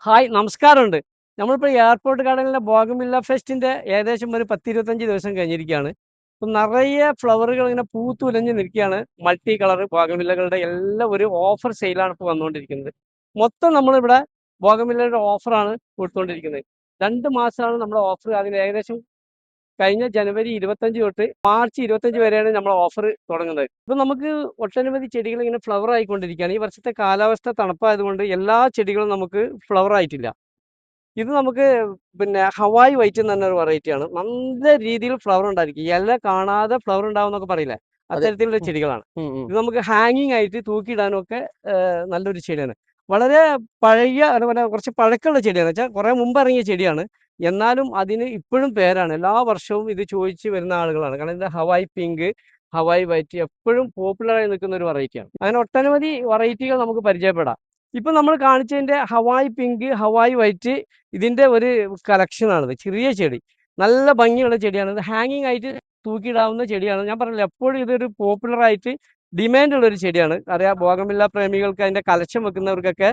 Hi നമസ്കാരമുണ്ട്. നമ്മളിപ്പോൾ airport ഗാർഡനിലെ bougainvillea ഫെസ്റ്റിൻ്റെ ഏകദേശം ഒരു 10-25 ദിവസം കഴിഞ്ഞിരിക്കുകയാണ്. ഇപ്പം നിറയെ ഫ്ലവറുകൾ ഇങ്ങനെ പൂത്തുലഞ്ഞ് നിൽക്കുകയാണ്. മൾട്ടി കളർ ബോഗൻവില്ലകളുടെ എല്ലാം ഒരു ഓഫർ സെയിലാണ് ഇപ്പോൾ വന്നുകൊണ്ടിരിക്കുന്നത്. മൊത്തം നമ്മളിവിടെ ബോഗൻവില്ലയുടെ ഓഫറാണ് കൊടുത്തുകൊണ്ടിരിക്കുന്നത്. 2 മാസമാണ് നമ്മുടെ ഓഫർ. അതിന് ഏകദേശം കഴിഞ്ഞ ജനുവരി 25 തൊട്ട് മാർച്ച് 25 വരെയാണ് നമ്മൾ ഓഫർ തുടങ്ങുന്നത്. ഇപ്പം നമുക്ക് ഒട്ടനവധി ചെടികൾ ഇങ്ങനെ ഫ്ലവർ ആയിക്കൊണ്ടിരിക്കുകയാണ്. ഈ വർഷത്തെ കാലാവസ്ഥ തണുപ്പായതുകൊണ്ട് എല്ലാ ചെടികളും നമുക്ക് ഫ്ലവർ ആയിട്ടില്ല. ഇത് നമുക്ക് പിന്നെ ഹവായ് വൈറ്റ് എന്ന് പറഞ്ഞൊരു വെറൈറ്റിയാണ്. നല്ല രീതിയിൽ ഫ്ലവർ ഉണ്ടായിരിക്കും. ഇല കാണാതെ ഫ്ലവർ ഉണ്ടാവും എന്നൊക്കെ പറയില്ലേ, അതെ. അത്തരത്തിലുള്ള ചെടികളാണ്. ഉം, ഉം. ഇത് നമുക്ക് ഹാങ്ങിങ് ആയിട്ട് തൂക്കിയിടാനും ഒക്കെ നല്ലൊരു ചെടിയാണ്. വളരെ പഴകിയ അതുപോലെ കുറച്ച് പഴക്കമുള്ള ചെടിയാണ്. വെച്ചാൽ കുറേ മുമ്പ് ഇറങ്ങിയ ചെടിയാണ്. എന്നാലും അതിന് ഇപ്പോഴും പേരാണ്. എല്ലാ വർഷവും ഇത് ചോദിച്ച് വരുന്ന ആളുകളാണ്. കാരണം ഇത് ഹവായ് പിങ്ക്, ഹവായ് വൈറ്റ് എപ്പോഴും പോപ്പുലറായി നിൽക്കുന്ന ഒരു വെറൈറ്റിയാണ്. അങ്ങനെ ഒട്ടനവധി വെറൈറ്റികൾ നമുക്ക് പരിചയപ്പെടാം. ഇപ്പം നമ്മൾ കാണിച്ചതിൻ്റെ ഹവായ് പിങ്ക്, ഹവായ് വൈറ്റ് ഇതിൻ്റെ ഒരു കളക്ഷനാണിത്. ചെറിയ ചെടി. നല്ല ഭംഗിയുള്ള ചെടിയാണ്. ഇത് ഹാങ്ങിങ് ആയിട്ട് തൂക്കിയിടാവുന്ന ചെടിയാണ്. ഞാൻ പറഞ്ഞില്ലേ എപ്പോഴും ഇതൊരു പോപ്പുലറായിട്ട് ഡിമാൻഡുള്ള ഒരു ചെടിയാണ്. അറിയാം, ബോഗൻവില്ല പ്രേമികൾക്ക് അതിൻ്റെ കളക്ഷൻ വെക്കുന്നവർക്കൊക്കെ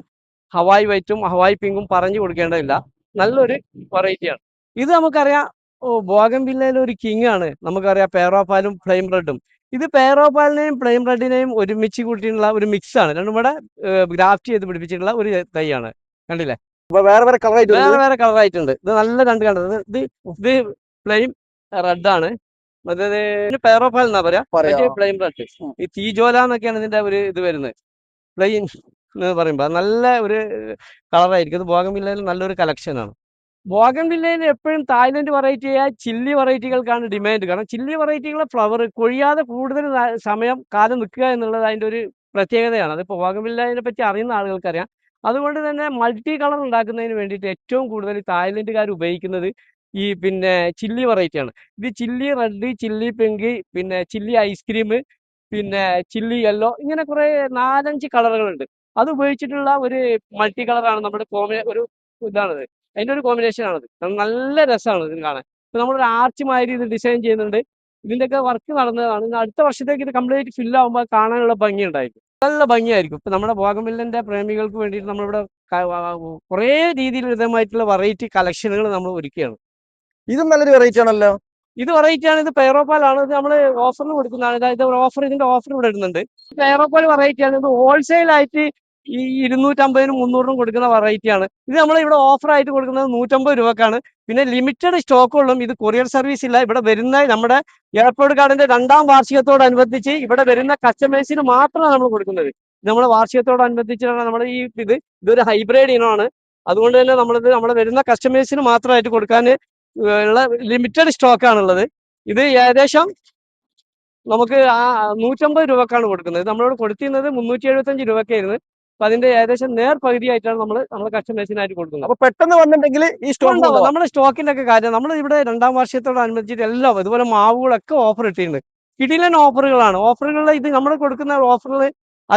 ഹവായ് വൈറ്റും ഹവായ് പിങ്കും പറഞ്ഞു കൊടുക്കേണ്ടതില്ല. നല്ലൊരു വെറൈറ്റിയാണ്. ഇത് നമുക്കറിയാം ബോഗൻവില്ലയിലെ ഒരു കിങ് ആണ്. നമുക്കറിയാം പേറോപ്പാലും ഫ്ലെയിം റെഡും. ഇത് പേറോപ്പാലിനെയും ഫ്ലെയിം റെഡിനെയും ഒരുമിച്ച് കൂട്ടിയിട്ടുള്ള ഒരു മിക്സാണ്. രണ്ടും കൂടെ ഗ്രാഫ്റ്റ് ചെയ്ത് പിടിപ്പിച്ചിട്ടുള്ള ഒരു തൈയാണ്. കണ്ടില്ലേ? അപ്പൊ വേറെ വേറെ കളറായിട്ട് വേറെ വരുന്നത് വേറെ കളറായിട്ടുണ്ട്. ഇത് നല്ല രണ്ട് കളർ. ഇത് ഇത് ഫ്ലെയിം റെഡ് ആണ്. മറ്റേത് പേറോപ്പാൽ എന്നാ പറയാ. പറയാ. മറ്റേ ഫ്ലെയിം റെഡ്. ഉം. ഈ തീജോല എന്നൊക്കെയാണ് ഇതിന്റെ ഒരു ഇത് വരുന്നത്. പ്ലെയിൻ എന്ന് പറയുമ്പോൾ നല്ല ഒരു കളറായിരിക്കും. ഇത് ബോഗൻവില്ലയിൽ നല്ലൊരു കളക്ഷനാണ്. ബോഗൻവില്ലയിൽ എപ്പോഴും തായ്ലൻഡ് വെറൈറ്റിയായ ചില്ലി വെറൈറ്റികൾക്കാണ് ഡിമാൻഡ്. കാരണം ചില്ലി വെറൈറ്റികളെ ഫ്ലവർ കൊഴിയാതെ കൂടുതൽ സമയം കാലം നിൽക്കുക എന്നുള്ളത് അതിൻ്റെ ഒരു പ്രത്യേകതയാണ്. അതിപ്പോൾ ബോഗൻവില്ലയെ പറ്റി അറിയുന്ന ആളുകൾക്കറിയാം. അതുകൊണ്ട് തന്നെ മൾട്ടി കളർ ഉണ്ടാക്കുന്നതിന് വേണ്ടിയിട്ട് ഏറ്റവും കൂടുതൽ തായ്ലൻഡുകാർ ഉപയോഗിക്കുന്നത് ഈ പിന്നെ ചില്ലി വെറൈറ്റിയാണ്. ഇത് ചില്ലി റെഡ്, ചില്ലി പിങ്ക്, പിന്നെ ചില്ലി ഐസ്ക്രീം, പിന്നെ ചില്ലി യെല്ലോ, ഇങ്ങനെ കുറേ 4-5 കളറുകളുണ്ട്. അത് ഉപയോഗിച്ചിട്ടുള്ള ഒരു മൾട്ടി കളറാണ് നമ്മുടെ ഒരു ഇതാണിത്. അതിൻ്റെ ഒരു കോമ്പിനേഷനാണിത്. നല്ല രസമാണ് ഇതിന് കാണാൻ. ഇപ്പം നമ്മളൊരു ആർച്ച് മാതിരി ഇത് ഡിസൈൻ ചെയ്യുന്നുണ്ട്. ഇതിൻ്റെയൊക്കെ വർക്ക് നടന്നതാണ്. ഇനി അടുത്ത വർഷത്തേക്ക് ഇത് കംപ്ലീറ്റ് ഫില്ലാകുമ്പോൾ കാണാനുള്ള ഭംഗി ഉണ്ടായിരിക്കും. നല്ല ഭംഗിയായിരിക്കും. ഇപ്പം നമ്മുടെ ബോഗൻവില്ലൻ്റെ പ്രേമികൾക്ക് വേണ്ടിയിട്ട് നമ്മളിവിടെ കുറേ രീതിയിൽ വിധമായിട്ടുള്ള വെറൈറ്റി കളക്ഷനുകൾ നമ്മൾ ഒരുക്കുകയാണ്. ഇതും നല്ലൊരു വെറൈറ്റി ആണല്ലോ. ഇത് വെറൈറ്റിയാണ്. ഇത് പേറോപ്പാലാണ്. ഇത് നമ്മൾ ഓഫറിന് കൊടുക്കുന്നതാണ്. ഇത് ഓഫർ, ഇതിന്റെ ഓഫർ ഇവിടെ ഇടുന്നുണ്ട്. പേറോപ്പാൽ വെറൈറ്റിയാണ്. ഇത് ഹോൾസെയിൽ ആയിട്ട് ഈ 250-നും 300-നും കൊടുക്കുന്ന വെറൈറ്റിയാണ്. ഇത് നമ്മൾ ഇവിടെ ഓഫർ ആയിട്ട് കൊടുക്കുന്നത് 150 രൂപക്കാണ്. പിന്നെ ലിമിറ്റഡ് സ്റ്റോക്കുകളും. ഇത് കൊറിയർ സർവീസ് ഇല്ല. ഇവിടെ വരുന്ന നമ്മുടെ എയർപോർട്ട് ഗാർഡന്റെ 2ാം വാർഷികത്തോടനുബന്ധിച്ച് ഇവിടെ വരുന്ന കസ്റ്റമേഴ്സിന് മാത്രമാണ് നമ്മൾ കൊടുക്കുന്നത്. നമ്മുടെ വാർഷികത്തോടനുബന്ധിച്ചാണ് നമ്മൾ ഇതൊരു ഹൈബ്രിഡ് ഇനമാണ്. അതുകൊണ്ട് തന്നെ നമ്മൾ വരുന്ന കസ്റ്റമേഴ്സിന് മാത്രമായിട്ട് കൊടുക്കാൻ ഉള്ള ലിമിറ്റഡ് സ്റ്റോക്കാണുള്ളത്. ഇത് ഏകദേശം നമുക്ക് 150 രൂപക്കാണ് കൊടുക്കുന്നത്. നമ്മളോട് കൊടുത്തിരുന്നത് 375 രൂപയ്ക്കായിരുന്നു. അപ്പൊ അതിന്റെ ഏകദേശം പകുതിയായിട്ടാണ് നമ്മൾ കസ്റ്റമേഴ്സിനായിട്ട് കൊടുക്കുന്നത്. അപ്പൊ പെട്ടെന്ന് വന്നിട്ടുണ്ടെങ്കിൽ ഈ സ്റ്റോക്ക് ഉണ്ടാവും കൊണ്ടുപോകാം. നമ്മുടെ സ്റ്റോക്കിന്റെ ഒക്കെ കാര്യം. നമ്മൾ ഇവിടെ 2ാം വാർഷികത്തോടനുബന്ധിച്ചിട്ട് എല്ലാം ഇതുപോലെ മാവുകളൊക്കെ ഓഫർ ഇട്ടിട്ടുണ്ട്. കിടിലൻ ഓഫറുകളാണ്. ഓഫറുകളിൽ ഇത് നമ്മൾ കൊടുക്കുന്ന ഓഫറുകൾ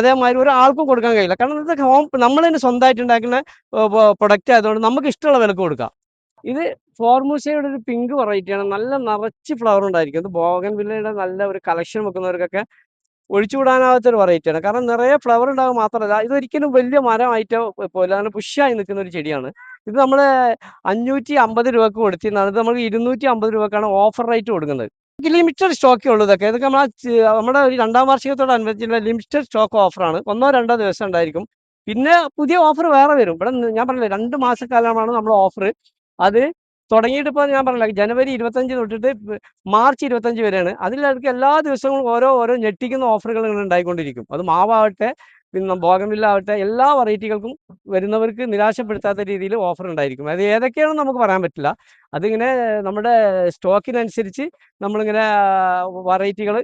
അതേമാതിരി ഒരാൾക്കും കൊടുക്കാൻ കഴിയില്ല. കാരണം ഇതൊക്കെ നമ്മൾ തന്നെ സ്വന്തമായിട്ട് ഉണ്ടാക്കുന്ന പ്രൊഡക്റ്റ് ആയതുകൊണ്ട് നമുക്ക് ഇഷ്ടമുള്ള വിലക്ക് കൊടുക്കാം. ഇത് ഫോർമൂസയുടെ ഒരു പിങ്ക് വെറൈറ്റിയാണ്. നല്ല നിറച്ച് ഫ്ലവർ ഉണ്ടായിരിക്കും. ഇത് ബോഗൻവില്ലയുടെ നല്ല ഒരു കളക്ഷൻ വെക്കുന്നവർക്കൊക്കെ ഒഴിച്ചുകൂടാനാവാത്തൊരു വെറൈറ്റിയാണ്. കാരണം നിറയെ ഫ്ലവർ ഉണ്ടാകുക മാത്രമല്ല, ഇതൊരിക്കലും വലിയ മരമായിട്ടോ പോലെ അങ്ങനെ പുഷായി നിൽക്കുന്ന ഒരു ചെടിയാണ്. ഇത് നമ്മൾ 550 രൂപക്ക് കൊടുത്തിരുന്നതാണ്. ഇത് നമുക്ക് 250 രൂപക്കാണ് ഓഫർ റേറ്റ് കൊടുക്കുന്നത്. ലിമിറ്റഡ് സ്റ്റോക്കേ ഉള്ളൂ. ഇതൊക്കെ നമ്മുടെ ഒരു 2ാം വാർഷികത്തോടനുബന്ധിച്ചുള്ള ലിമിറ്റഡ് സ്റ്റോക്ക് ഓഫറാണ്. 1-2 ദിവസം ഉണ്ടായിരിക്കും. പിന്നെ പുതിയ ഓഫർ വേറെ വരും. ഇവിടെ ഞാൻ പറഞ്ഞില്ലേ 2 മാസക്കാലമാണ് നമ്മൾ ഓഫർ. അത് തുടങ്ങിയിട്ട് ഇപ്പോൾ ഞാൻ പറഞ്ഞില്ല ജനുവരി 25 തൊട്ടിട്ട് മാർച്ച് 25 വരെയാണ്. അതിലേക്ക് എല്ലാ ദിവസങ്ങളും ഓരോ ഞെട്ടിക്കുന്ന ഓഫറുകൾ ഇങ്ങനെ ഉണ്ടായിക്കൊണ്ടിരിക്കും. അത് മാവാവട്ടെ, പിന്നെ ബോഗൻവില്ല ആവട്ടെ, എല്ലാ വെറൈറ്റികൾക്കും വരുന്നവർക്ക് നിരാശപ്പെടുത്താത്ത രീതിയിൽ ഓഫർ ഉണ്ടായിരിക്കും. അത് ഏതൊക്കെയാണെന്ന് നമുക്ക് പറയാൻ പറ്റില്ല. അതിങ്ങനെ നമ്മുടെ സ്റ്റോക്കിനനുസരിച്ച് നമ്മളിങ്ങനെ വെറൈറ്റികൾ,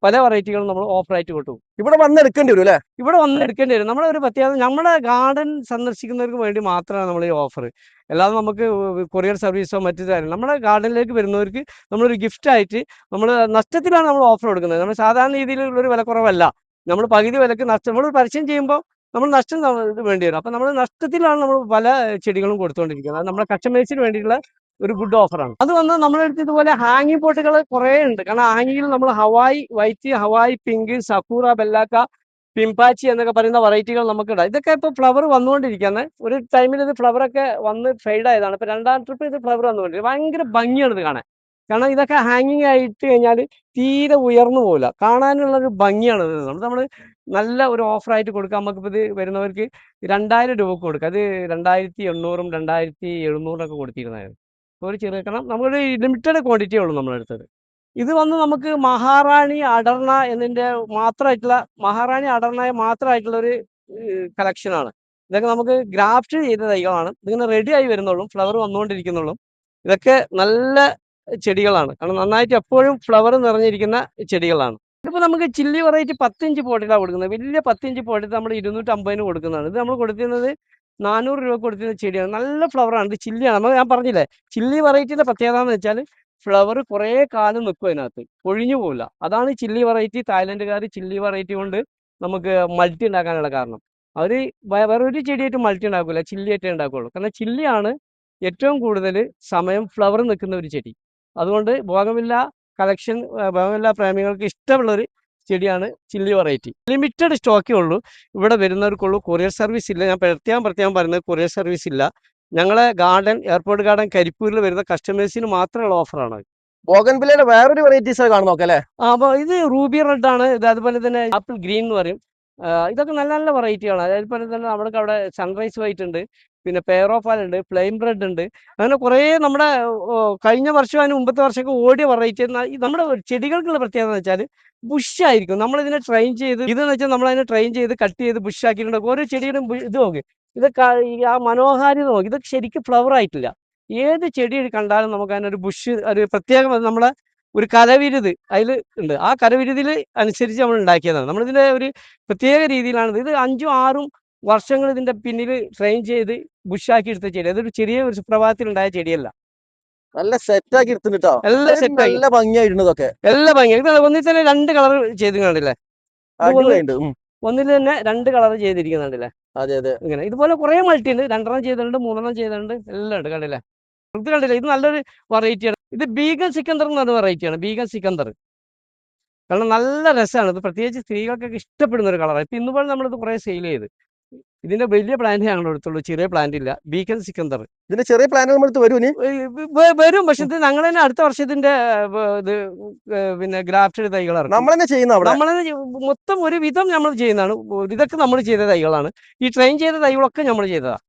പല വെറൈറ്റികളും നമ്മൾ ഓഫറായിട്ട് കൊണ്ടുപോകും. ഇവിടെ വന്ന് എടുക്കേണ്ടി വരും അല്ലേ? ഇവിടെ വന്ന് എടുക്കേണ്ടി വരും. നമ്മുടെ ഒരു പ്രത്യേകത, നമ്മുടെ ഗാർഡൻ സന്ദർശിക്കുന്നവർക്ക് വേണ്ടി മാത്രമാണ് നമ്മൾ ഈ ഓഫർ. അല്ലാതെ നമുക്ക് കൊറിയർ സർവീസോ മറ്റു കാര്യങ്ങൾ, നമ്മുടെ ഗാർഡനിലേക്ക് വരുന്നവർക്ക് നമ്മളൊരു ഗിഫ്റ്റായിട്ട് നമ്മൾ നഷ്ടത്തിലാണ് നമ്മൾ ഓഫർ കൊടുക്കുന്നത്. നമ്മൾ സാധാരണ രീതിയിലുള്ളൊരു വിലക്കുറവല്ല. നമ്മൾ പകുതി വിലക്ക് നമ്മൾ പരസ്യം ചെയ്യുമ്പോൾ നമ്മൾ നഷ്ടം ഇത് വേണ്ടി വരും. അപ്പം നമ്മൾ നഷ്ടത്തിലാണ് നമ്മൾ പല ചെടികളും കൊടുത്തുകൊണ്ടിരിക്കുന്നത്. അത് നമ്മുടെ കസ്റ്റമേഴ്സിന് വേണ്ടിയിട്ടുള്ള ഒരു ഗുഡ് ഓഫറാണ്. അത് വന്ന് നമ്മുടെ അടുത്ത് ഇതുപോലെ ഹാങ്ങിങ് പോട്ടുകൾ കുറേ ഉണ്ട്. കാരണം ഹാങ്ങിങ്ങിൽ നമ്മൾ ഹവായ് വൈറ്റ്, ഹവായ് പിങ്ക്, സക്കൂറ ബെല്ലാക്ക, പിംപാച്ചി എന്നൊക്കെ പറയുന്ന വെറൈറ്റികൾ നമുക്കുണ്ട്. ഇതൊക്കെ ഇപ്പോൾ ഫ്ലവർ വന്നുകൊണ്ടിരിക്കുകയാണ്. ഒരു ടൈമിൽ ഇത് ഫ്ലവറൊക്കെ വന്ന് ഫെയ്ഡ് ആയതാണ്. ഇപ്പോൾ രണ്ടാം ട്രിപ്പ് ഇത് ഫ്ലവർ വന്നുകൊണ്ടിരിക്കും. ഭയങ്കര ഭംഗിയാണ് ഇത് കാണാൻ. കാരണം ഇതൊക്കെ ഹാങ്ങിങ് ആയിട്ട് കഴിഞ്ഞാൽ തീരെ ഉയർന്നു പോകില്ല. കാണാനുള്ളൊരു ഭംഗിയാണ് ഇത്. നമ്മൾ നല്ല ഒരു ഓഫറായിട്ട് കൊടുക്കാം. നമുക്കിപ്പോൾ ഇത് വരുന്നവർക്ക് 2000 രൂപക്ക് കൊടുക്കാം. അത് 2800 2700 കൊടുത്തിരുന്നതായിരുന്നു. ഒരു ചെറിയ കാരണം നമ്മളൊരു ലിമിറ്റഡ് ക്വാണ്ടിറ്റിയേ ഉള്ളൂ നമ്മളെടുത്തത്. ഇത് വന്ന് നമുക്ക് മഹാറാണി അടർണ എന്നതിൻ്റെ മാത്രമായിട്ടുള്ള മഹാറാണി അടർണയെ മാത്രമായിട്ടുള്ള ഒരു കളക്ഷനാണ്. ഇതൊക്കെ നമുക്ക് ഗ്രാഫ്റ്റ് ചെയ്ത തൈകളാണ്. ഇതിങ്ങനെ റെഡി ആയി വരുന്നുള്ളൂ, ഫ്ലവർ വന്നുകൊണ്ടിരിക്കുന്നുള്ളൂ. ഇതൊക്കെ നല്ല ചെടികളാണ്. കാരണം നന്നായിട്ട് എപ്പോഴും ഫ്ലവർ നിറഞ്ഞിരിക്കുന്ന ചെടികളാണ്. ഇതിപ്പോൾ നമുക്ക് ചില്ലി വെറൈറ്റി 10 ഇഞ്ച് പോട്ടിലാണ് കൊടുക്കുന്നത്. വലിയ 10 ഇഞ്ച് പോട്ടിൽ നമ്മൾ 250 കൊടുക്കുന്നതാണ്. ഇത് നമ്മൾ കൊടുക്കുന്നത് 400 രൂപ കൊടുക്കുന്ന ചെടിയാണ്. നല്ല ഫ്ലവറാണ്. ഇത് ചില്ലിയാണ്. ഞാൻ പറഞ്ഞില്ലേ, ചില്ലി വെറൈറ്റിയുടെ പ്രത്യേകത എന്ന് വെച്ചാൽ ഫ്ലവർ കുറേ കാലം നിൽക്കും അതിനകത്ത്, പൊഴിഞ്ഞു പോകില്ല. അതാണ് ചില്ലി വെറൈറ്റി. തായ്ലൻഡുകാർ ചില്ലി വെറൈറ്റി കൊണ്ട് നമുക്ക് മൾട്ടി ഉണ്ടാക്കാനുള്ള കാരണം. അവർ വേറൊരു ചെടിയായിട്ട് മൾട്ടി ഉണ്ടാക്കില്ല, ചില്ലിയായിട്ടേ ഉണ്ടാക്കുകയുള്ളൂ. കാരണം ചില്ലിയാണ് ഏറ്റവും കൂടുതൽ സമയം ഫ്ലവർ നിൽക്കുന്ന ഒരു ചെടി. അതുകൊണ്ട് ബോഗൺവില്ല കളക്ഷൻ, ബോഗൺവില്ല പ്രേമികൾക്ക് ഇഷ്ടമുള്ളൊരു ചെടിയാണ് ചില്ലി വെറൈറ്റി. ലിമിറ്റഡ് സ്റ്റോക്കേ ഉള്ളൂ, ഇവിടെ വരുന്നവർക്കുള്ളൂ. കൊറിയർ സർവീസ് ഇല്ല. ഞാൻ പ്രത്യേകം പറയുന്നത് കൊറിയർ സർവീസ് ഇല്ല. ഞങ്ങളെ ഗാർഡൻ, എയർപോർട്ട് ഗാർഡൻ കരിപ്പൂരിൽ വരുന്ന കസ്റ്റമേഴ്സിന് മാത്രമുള്ള ഓഫറാണ്. ബോഗൺവില്ലയുടെ വേറൊരു വെറൈറ്റീസ് കാണാൻ നോക്കാം അല്ലേ? അപ്പോൾ ഇത് റൂബി റെഡ് ആണ്. ഇത് അതുപോലെ തന്നെ ആപ്പിൾ ഗ്രീൻ എന്ന് പറയും. ഇതൊക്കെ നല്ല നല്ല വെറൈറ്റിയാണ്. അതേപോലെ തന്നെ നമ്മൾക്ക് അവിടെ സൺറൈസ് വൈറ്റ് ഉണ്ട്, പിന്നെ പേറോഫാൽ ഉണ്ട്, ഫ്ലെയിം റെഡ് ഉണ്ട്. അങ്ങനെ കുറേ നമ്മുടെ കഴിഞ്ഞ വർഷം അതിന് മുമ്പത്തെ വർഷമൊക്കെ ഓടിയ വെറൈറ്റി. നമ്മുടെ ചെടികൾക്കുള്ള പ്രത്യേകത എന്ന് വെച്ചാൽ ബുഷ് ആയിരിക്കും. നമ്മളിതിനെ ട്രെയിൻ ചെയ്ത് ഇതെന്ന് വെച്ചാൽ നമ്മളതിനെ ട്രെയിൻ ചെയ്ത് കട്ട് ചെയ്ത് ബുഷ് ആക്കിയിട്ടുണ്ട്. ഓരോ ചെടിയുടെയും ഇത് നോക്കി, ഇത് ആ മനോഹാരിത നോക്കി. ഇതൊക്കെ ശരിക്കും ഫ്ലവർ ആയിട്ടില്ല. ഏത് ചെടി കണ്ടാലും നമുക്ക് അതിനൊരു ബുഷ്, ഒരു പ്രത്യേകം നമ്മളെ ഒരു കരവിരുത് അതിൽ ഉണ്ട്. ആ കരവിരുതിൽ അനുസരിച്ച് നമ്മൾ ഉണ്ടാക്കിയതാണ്. നമ്മളിതിൻ്റെ ഒരു പ്രത്യേക രീതിയിലാണ് ഇത് 5ഉം 6ഉം വർഷങ്ങൾ ഇതിൻ്റെ പിന്നിൽ ട്രെയിൻ ചെയ്ത് ബുഷാക്കി എടുത്ത ചെടി. അതൊരു ചെറിയ ഒരു സുപ്രഭാതത്തിൽ ഉണ്ടായ ചെടിയല്ല. നല്ല സെറ്റ് ആക്കി എടുത്തിട്ടോ. എല്ലാം സെറ്റാക്കി, നല്ല ഭംഗിയായിട്ടുണ്ട് ഇതൊക്കെ. എല്ലാം ഭംഗി. ഇത് ഒന്നിൽ തന്നെ 2 കളർ ചെയ്ത് കണ്ടില്ലേ? അടിപൊളിയുണ്ട്. ഒന്നിൽ തന്നെ 2 കളർ ചെയ്തിരിക്കുന്നുണ്ടല്ലേ? അതെ അതെ. ഇങ്ങനെ ഇതുപോലെ കുറേ മൾട്ടി ഉണ്ട്. 2 ചെയ്തിട്ടുണ്ട്, 3 ചെയ്തിട്ടുണ്ട്, എല്ലാം ഉണ്ട്. കണ്ടില്ലേ? ഇത് കണ്ടില്ലേ? ഇത് നല്ലൊരു വെറൈറ്റിയാണ്. ഇത് ബീഗൻ സിക്കന്ദർ എന്ന് പറഞ്ഞ വെറൈറ്റിയാണ്. ബീഗൻ സിക്കന്ദർ കാരണം നല്ല രസമാണ്. ഇത് പ്രത്യേകിച്ച് സ്ത്രീകൾക്കൊക്കെ ഇഷ്ടപ്പെടുന്ന ഒരു കളറാണ്. ഇപ്പം ഇന്നുപോലെ നമ്മളിത് കുറേ സെയിൽ ചെയ്ത്. ഇതിന്റെ വലിയ പ്ലാന്റ് ഞങ്ങളുടെ അടുത്തുള്ളൂ, ചെറിയ പ്ലാന്റ് ഇല്ല. ബീഗൻ സിക്കന്ദർ ഇതിന്റെ ചെറിയ പ്ലാന്റ് നമ്മൾ വരും ഇനി വരും. പക്ഷെ ഇത് ഞങ്ങൾ തന്നെ അടുത്ത വർഷത്തിന്റെ ഇത് പിന്നെ ഗ്രാഫ്റ്റഡ് തൈകൾ ഇറക്കും. നമ്മൾ തന്നെ ചെയ്യുന്ന അവിടെ നമ്മൾ മൊത്തം ഒരു വിധം നമ്മൾ ചെയ്യുന്നതാണ്. ഇതൊക്കെ നമ്മൾ ചെയ്ത തൈകളാണ്. ഈ ട്രെയിൻ ചെയ്ത തൈകളൊക്കെ നമ്മൾ ചെയ്തതാണ്.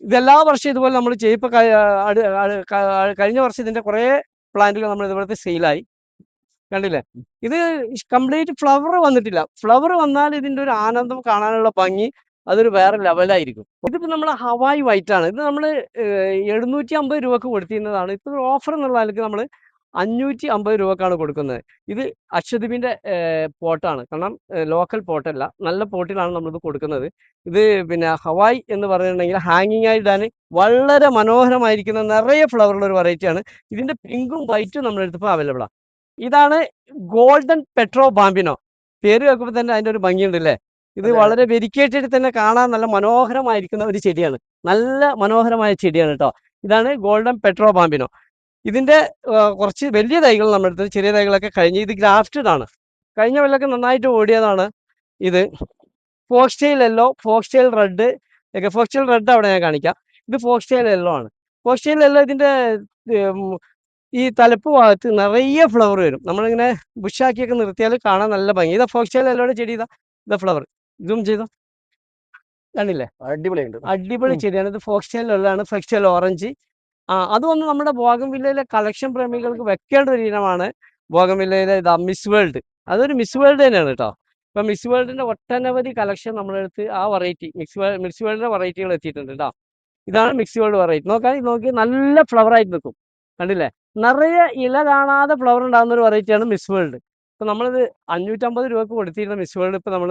ഇതെല്ലാ വർഷവും ഇതുപോലെ നമ്മൾ ചെയ്യും. ഇപ്പം കഴിഞ്ഞ വർഷം ഇതിന്റെ കുറേ പ്ലാന്റുകൾ നമ്മൾ ഇതുപോലത്തെ സെയിലായി. കണ്ടില്ലേ? ഇത് കംപ്ലീറ്റ് ഫ്ലവർ വന്നിട്ടില്ല. ഫ്ലവർ വന്നാൽ ഇതിന്റെ ഒരു ആനന്ദം, കാണാനുള്ള ഭംഗി അതൊരു വേറെ ലെവലായിരിക്കും. ഇതിപ്പോൾ നമ്മൾ ഹവായി വൈറ്റ് ആണ്. ഇത് നമ്മൾ 750 രൂപക്ക് കൊടുത്തിരുന്നതാണ്. ഇപ്പോൾ ഓഫർ എന്നുള്ള നിലയ്ക്ക് നമ്മൾ 550 രൂപക്കാണ് കൊടുക്കുന്നത്. ഇത് അക്ഷദ്വീപിന്റെ പോട്ടാണ്. കാരണം ലോക്കൽ പോട്ടല്ല, നല്ല പോട്ടിലാണ് നമ്മളിത് കൊടുക്കുന്നത്. ഇത് പിന്നെ ഹവായി എന്ന് പറയുന്നുണ്ടെങ്കിൽ ഹാങ്ങിങ് ആയിട്ടാണ് വളരെ മനോഹരമായിരിക്കുന്ന നിറയെ ഫ്ലവറുള്ള ഒരു വെറൈറ്റിയാണ്. ഇതിന്റെ പിങ്കും വൈറ്റും നമ്മളെടുത്തപ്പോൾ അവൈലബിൾ ആണ്. ഇതാണ് ഗോൾഡൻ പെട്രോ ബാമ്പിനോ. പേര് കേൾക്കുമ്പോൾ തന്നെ അതിൻ്റെ ഒരു ഭംഗിയുണ്ട് അല്ലേ? ഇത് വളരെ വെരിക്കേറ്റഡ് തന്നെ കാണാൻ നല്ല മനോഹരമായിരിക്കുന്ന ഒരു ചെടിയാണ്. നല്ല മനോഹരമായ ചെടിയാണ് കേട്ടോ. ഇതാണ് ഗോൾഡൻ പെട്രോ ബാമ്പിനോ. ഇതിൻ്റെ കുറച്ച് വലിയ തൈകൾ നമ്മളെടുത്തത്, ചെറിയ തൈകളൊക്കെ കഴിഞ്ഞ്. ഇത് ഗ്രാഫ്റ്റഡ് ആണ്. കഴിഞ്ഞ കൊല്ലമൊക്കെ നന്നായിട്ട് ഓടിയതാണ്. ഇത് ഫോക്സ്റ്റെയിൽ യെല്ലോ, ഫോക്സ്റ്റെയിൽ റെഡ് ഒക്കെ. ഫോക്സ്റ്റെയിൽ റെഡ് അവിടെ ഞാൻ കാണിക്കാം. ഇത് ഫോക്സ്റ്റെയിൽ യെല്ലോ ആണ്. ഫോക്സ്റ്റെയിൽ യെല്ലോ ഇതിൻ്റെ ഈ തലപ്പ് ഭാഗത്ത് നിറയെ ഫ്ലവർ വരും. നമ്മളിങ്ങനെ ബുഷാക്കിയൊക്കെ നിർത്തിയാൽ കാണാൻ നല്ല ഭംഗി. ഇതാ ഫോക്സ്റ്റെയിൽ യെല്ലോയുടെ ചെടി. ഇതാ ഫ്ലവർ. ഇതും ചെയ്തോ, കണ്ടില്ലേ? അടിപൊളിയുണ്ട്. അടിപൊളി ചെടിയാണ്. ഇത് ഫോക്സ്റ്റെയിൽ യെല്ലോ ആണ്. Foxtail orange. അതൊന്നും നമ്മുടെ ബോഗൺവില്ലയിലെ കളക്ഷൻ പ്രേമികൾക്ക് വെക്കേണ്ട ഒരു ഇനമാണ്. ബോഗൺവില്ലയിലെ ഇതാ മിസ് വേൾഡ്. അതൊരു മിസ് വേൾഡ് തന്നെയാണ് കേട്ടോ. ഇപ്പം മിസ് വേൾഡിന്റെ ഒട്ടനവധി കളക്ഷൻ നമ്മളെടുത്ത് ആ വെറൈറ്റി മിസ് വേൾഡിന്റെ വെറൈറ്റികൾ എത്തിയിട്ടുണ്ട് കേട്ടോ. ഇതാണ് മിക്സ് വേൾഡ് വെറൈറ്റി. നോക്കി നല്ല ഫ്ലവർ ആയിട്ട് നിൽക്കും. കണ്ടില്ലേ? നിറയെ ഇല കാണാതെ ഫ്ലവർ ഉണ്ടാകുന്ന ഒരു വെറൈറ്റിയാണ് മിസ് വേൾഡ്. ഇപ്പം നമ്മളിത് 550 രൂപക്ക് കൊടുത്തിരുന്ന മിസ് വേൾഡ് ഇപ്പം നമ്മൾ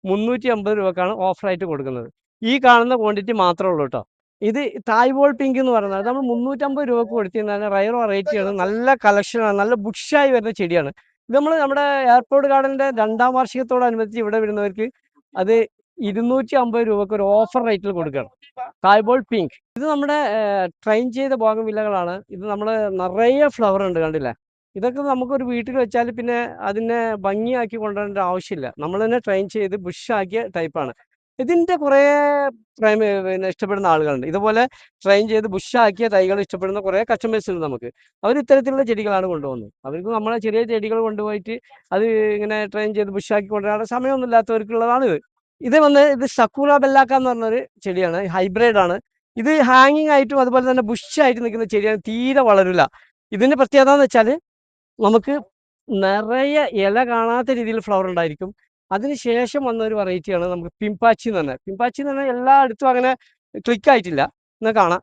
350 രൂപക്കാണ് ഓഫറായിട്ട് കൊടുക്കുന്നത്. ഈ കാണുന്ന ക്വാണ്ടിറ്റി മാത്രമേ ഉള്ളൂ കേട്ടോ. ഇത് തായ്വോൾ പിങ്ക് എന്ന് പറയുന്നത് നമ്മൾ 350 രൂപക്ക് കൊടുത്തിരുന്ന റയർ വെറൈറ്റിയാണ്. നല്ല കളക്ഷനാണ്, നല്ല ബുഷായി വരുന്ന ചെടിയാണ്. ഇത് നമ്മൾ നമ്മുടെ എയർപോർട്ട് ഗാർഡന്റെ 2ാം വാർഷികത്തോടനുബന്ധിച്ച് ഇവിടെ വരുന്നവർക്ക് അത് 250 രൂപക്ക് ഒരു ഓഫർ റേറ്റിൽ കൊടുക്കുകയാണ്. തായ്വോൾ പിങ്ക്. ഇത് നമ്മുടെ ട്രെയിൻ ചെയ്ത ബോഗൺവില്ലകളാണ്. ഇത് നമ്മൾ നിറയെ ഫ്ലവർ ഉണ്ട്, കണ്ടില്ലേ? ഇതൊക്കെ നമുക്കൊരു വീട്ടിൽ വെച്ചാൽ പിന്നെ അതിനെ ഭംഗിയാക്കി കൊണ്ടുവരേണ്ട ആവശ്യമില്ല. നമ്മൾ തന്നെ ട്രെയിൻ ചെയ്ത് ബുഷാക്കിയ ടൈപ്പാണ്. ഇതിന്റെ കുറേ പിന്നെ ഇഷ്ടപ്പെടുന്ന ആളുകളുണ്ട്. ഇതുപോലെ ട്രെയിൻ ചെയ്ത് ബുഷാക്കിയ തൈകൾ ഇഷ്ടപ്പെടുന്ന കുറേ കസ്റ്റമേഴ്സ് ഉണ്ട് നമുക്ക്. അവർ ഇത്തരത്തിലുള്ള ചെടികളാണ് കൊണ്ടുപോകുന്നത്. അവർക്ക് നമ്മളെ ചെറിയ ചെടികൾ കൊണ്ടുപോയിട്ട് അത് ഇങ്ങനെ ട്രെയിൻ ചെയ്ത് ബുഷാക്കി കൊണ്ടുവരാനുള്ള സമയമൊന്നും ഇല്ലാത്തവർക്കുള്ളതാണ് ഇത്. ഇത് സക്കൂറ ബെല്ലാക്ക എന്ന് പറഞ്ഞൊരു ചെടിയാണ്. ഹൈബ്രിഡ് ആണ്. ഇത് ഹാങ്ങിങ് ആയിട്ടും അതുപോലെ തന്നെ ബുഷായിട്ട് നിൽക്കുന്ന ചെടിയാണ്. തീരെ വളരില്ല. ഇതിന്റെ പ്രത്യേകത എന്ന് വെച്ചാൽ നമുക്ക് നിറയെ ഇല കാണാത്ത രീതിയിൽ ഫ്ലവർ ഉണ്ടായിരിക്കും. അതിനുശേഷം വന്ന ഒരു വെറൈറ്റിയാണ് നമുക്ക് പിംപാച്ചി എന്ന് പറഞ്ഞാൽ. പിംപാച്ചി എന്ന് പറഞ്ഞാൽ എല്ലായിടത്തും അങ്ങനെ ക്ലിക്ക് ആയിട്ടില്ല. എന്ന് കാണാം.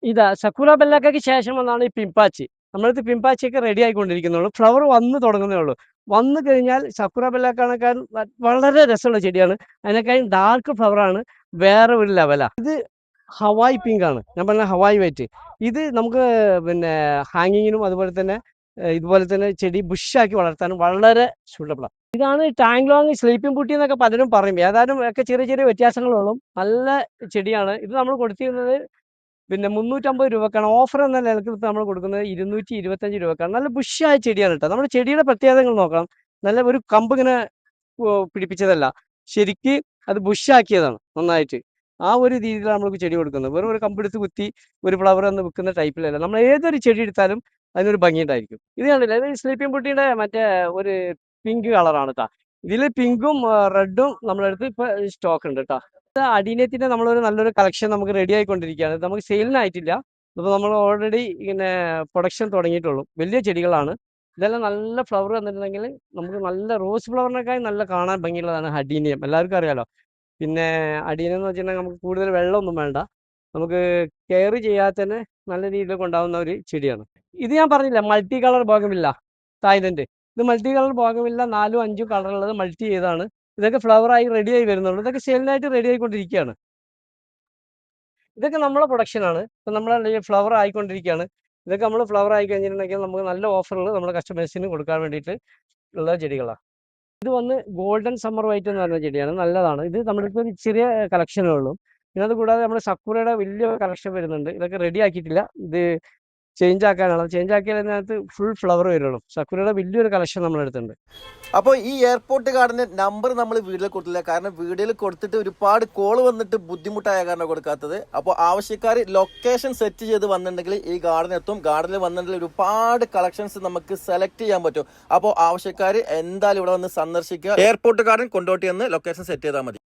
ഇതാ സക്കുറ ബെല്ലാക്കയ്ക്ക് ശേഷം വന്നാണ് ഈ പിംപാച്ചി. നമ്മളടുത്ത് പിംപാച്ചിയൊക്കെ റെഡി ആയിക്കൊണ്ടിരിക്കുന്നുള്ളൂ. ഫ്ലവർ വന്ന് തുടങ്ങുന്നേ ഉള്ളൂ. വന്നു കഴിഞ്ഞാൽ സക്കുറ ബെല്ലാക്കാണേക്കാൾ വളരെ രസമുള്ള ചെടിയാണ്. അതിനേക്കാളും ഡാർക്ക് ഫ്ലവറാണ്. വേറെ ഒരു ലെവലാ. ഇത് ഹവായ് പിങ്ക് ആണ്. ഞാൻ പറഞ്ഞ ഹവായ് വൈറ്റ്. ഇത് നമുക്ക് പിന്നെ ഹാങ്ങിങ്ങിനും അതുപോലെ തന്നെ ഇതുപോലെ തന്നെ ചെടി ബുഷാക്കി വളർത്താനും വളരെ സൂട്ടബിളാണ്. ഇതാണ് ടാങ്ലോങ് സ്ലീപ്പിംഗ് ബൂട്ടി എന്നൊക്കെ പലരും പറയും. ഏതായാലും ഒക്കെ ചെറിയ ചെറിയ വ്യത്യാസങ്ങളുള്ളൂ. നല്ല ചെടിയാണ്. ഇത് നമ്മൾ കൊടുത്തിരുന്നത് പിന്നെ 350 രൂപക്കാണ്. ഓഫർ എന്ന നിലക്ക് നമ്മൾ കൊടുക്കുന്നത് 225 രൂപക്കാണ്. നല്ല ബുഷായ ചെടിയാണ് കേട്ടോ. നമ്മുടെ ചെടിയുടെ പ്രത്യേകതകൾ നോക്കണം. നല്ല ഒരു കമ്പ് ഇങ്ങനെ പിടിപ്പിച്ചതല്ല, ശരിക്ക് അത് ബുഷാക്കിയതാണ് നന്നായിട്ട്. ആ ഒരു രീതിയിലാണ് നമ്മൾക്ക് ചെടി കൊടുക്കുന്നത്. വെറും ഒരു കമ്പെടുത്ത് കുത്തി ഒരു ഫ്ലവർ എന്ന് വിൽക്കുന്ന ടൈപ്പിലല്ല. നമ്മൾ ഏതൊരു ചെടി എടുത്താലും അതിനൊരു ഭംഗി ഉണ്ടായിരിക്കും. ഇത് കണ്ടില്ലേ, ഇത് സ്ലീപ്പിംഗ് ബൂട്ടിയുടെ മറ്റേ ഒരു പിങ്ക് കളറാണ് കേട്ടോ. ഇതിൽ പിങ്കും റെഡും നമ്മളടുത്ത് ഇപ്പൊ സ്റ്റോക്ക് ഉണ്ട് കേട്ടോ. അഡീനിയത്തിന്റെ നമ്മളൊരു നല്ലൊരു കളക്ഷൻ നമുക്ക് റെഡി ആയിക്കൊണ്ടിരിക്കുകയാണ്. നമുക്ക് സെയിലിനായിട്ടില്ല. അപ്പോൾ നമ്മൾ ഓൾറെഡി ഇങ്ങനെ പ്രൊഡക്ഷൻ തുടങ്ങിയിട്ടുള്ളൂ. വലിയ ചെടികളാണ് ഇതെല്ലാം. നല്ല ഫ്ലവർ വന്നിട്ടുണ്ടെങ്കിൽ നമുക്ക് നല്ല റോസ് ഫ്ലവറിനേക്കാൾ നല്ല കാണാൻ ഭംഗിയുള്ളതാണ് അഡീനിയം. എല്ലാവർക്കും അറിയാലോ. പിന്നെ അഡീനിയം എന്ന് വെച്ചിട്ടുണ്ടെങ്കിൽ നമുക്ക് കൂടുതൽ വെള്ളമൊന്നും വേണ്ട. നമുക്ക് കെയർ ചെയ്യാതെ തന്നെ നല്ല രീതിയിൽ കൊണ്ടാവുന്ന ഒരു ചെടിയാണ്. ഇത് ഞാൻ പറഞ്ഞില്ല, മൾട്ടി കളർ ബോഗൻവില്ല, തായ്ലൻഡ്. ഇത് മൾട്ടി കളർ ബോഗൻവില്ല 4ഉം 5ഉം കളറുള്ളത് മൾട്ടി ചെയ്താണ്. ഇതൊക്കെ ഫ്ലവറായി റെഡി ആയി വരുന്നുള്ളൂ. ഇതൊക്കെ സെയിലിനായിട്ട് റെഡി ആയിക്കൊണ്ടിരിക്കുകയാണ്. ഇതൊക്കെ നമ്മളെ പ്രൊഡക്ഷനാണ്. ഇപ്പം നമ്മളെ ഫ്ലവർ ആയിക്കൊണ്ടിരിക്കുകയാണ്. ഇതൊക്കെ നമ്മൾ ഫ്ലവർ ആയി കഴിഞ്ഞിട്ടുണ്ടെങ്കിൽ നമുക്ക് നല്ല ഓഫറുകൾ നമ്മുടെ കസ്റ്റമേഴ്സിന് കൊടുക്കാൻ വേണ്ടിയിട്ട് ഉള്ള ചെടികളാണ്. ഇത് വന്ന് ഗോൾഡൻ സമ്മർ വൈറ്റ് എന്ന് പറയുന്ന ചെടിയാണ്. നല്ലതാണ്. ഇത് നമ്മുടെ ഇപ്പോൾ ഒരു ചെറിയ കളക്ഷനേ ഉള്ളൂ. പിന്നെ അത് കൂടാതെ നമ്മുടെ സക്കുറയുടെ വലിയ കളക്ഷൻ വരുന്നുണ്ട്. ഇതൊക്കെ റെഡി ആക്കിയിട്ടില്ല. ഇത് ചേഞ്ച് ആക്കാനാണ്. ചേഞ്ച് ആക്കിയാൽ അതിനകത്ത് ഫുൾ ഫ്ലവർ വരുള്ളൂ. സക്കുറയുടെ വലിയൊരു കളക്ഷൻ നമ്മുടെ അടുത്തുണ്ട്. അപ്പോൾ ഈ എയർപോർട്ട് ഗാർഡന്റെ നമ്പർ നമ്മൾ വീഡിയോയിൽ കൊടുത്തില്ല. കാരണം വീഡിയോയിൽ കൊടുത്തിട്ട് ഒരുപാട് കോൾ വന്നിട്ട് ബുദ്ധിമുട്ടായ കാരണം കൊടുക്കാത്തത്. അപ്പോൾ ആവശ്യക്കാർ ലൊക്കേഷൻ സെറ്റ് ചെയ്ത് വന്നിട്ടുണ്ടെങ്കിൽ ഈ ഗാർഡൻ എത്തും. ഗാർഡനിൽ വന്നിട്ടുണ്ടെങ്കിൽ ഒരുപാട് കളക്ഷൻസ് നമുക്ക് സെലക്ട് ചെയ്യാൻ പറ്റും. അപ്പോൾ ആവശ്യക്കാർ എന്തായാലും ഇവിടെ വന്ന് സന്ദർശിക്കുക. എയർപോർട്ട് ഗാർഡൻ കൊണ്ടോട്ടി എന്ന് ലൊക്കേഷൻ സെറ്റ് ചെയ്താൽ മതി.